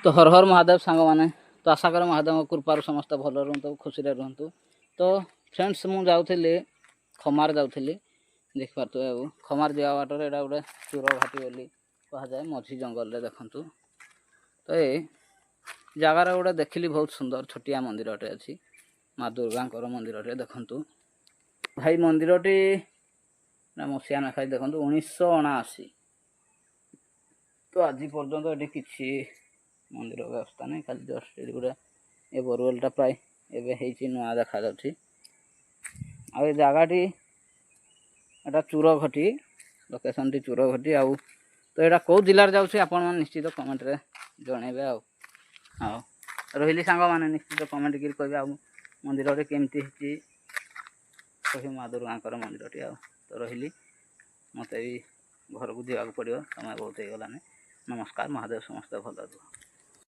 तो हर हर महादेव सांग मैंने तो आशा कर महादेव कृपार समस्त भल रुहतु खुशी रुहतु। तो फ्रेंड्स मु जाऊली खमार जाऊली देखिपे खमार जा बाटर यहाँ गोटे चूर घाटी बोली कहुए मझी जंगल रे देखु। तो ये जगार गोटे देखिली बहुत सुंदर छोटिया मंदिर टे अच्छी माँ दुर्गा मंदिर टे देखु भाई मंदिर टी मसीहा ना खाई देखो 1979। तो आज पर्यटन ये किसी मंदिर व्यवस्था नहीं खाली जस्ट ये गोटे ये बोरवेलटा प्राय एवं नुआ देखा आ जगहटी एटा चूरघटी लोकेशन टी चूरघटी आउ। तो यहाँ कौ जिलार जाऊँ आप निश्चित कमेंट रे जनइबे हाँ रही सांग मैंने निश्चित कमेंट कर कहे आ मंदिर केमती कही माँ दुर्गा मंदिर आ। तो रही मत भी घर को जावाक पड़ो समय बहुत हो गलानी। नमस्कार महादेव समस्त भल रुह।